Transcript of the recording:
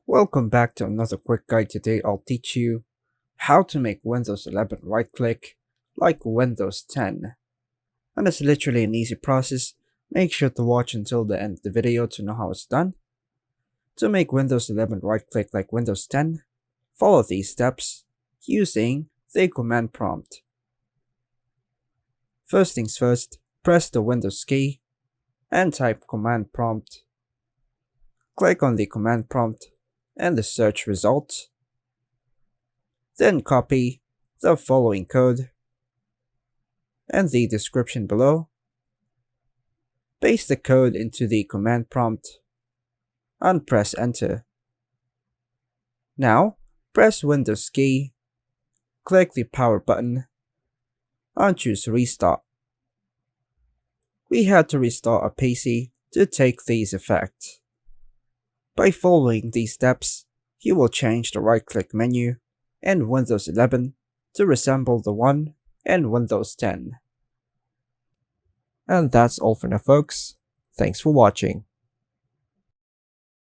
Welcome back to another quick guide. Today I'll teach you how to make Windows 11 right click like Windows 10. And it's literally an easy process. Make sure to watch until the end of the video to know how it's done. To make Windows 11 right click like Windows 10, follow these steps using the command prompt. First things first, press the Windows key and type command prompt. Click on the command prompt and the search results. Then copy the following code and the description below. Paste the code into the command prompt and press enter. Now, press Windows key, click the power button, and choose restart. We had to restart our PC to take these effects. By following these steps, you will change the right-click menu in Windows 11 to resemble the one in Windows 10. And that's all for now, folks. Thanks for watching.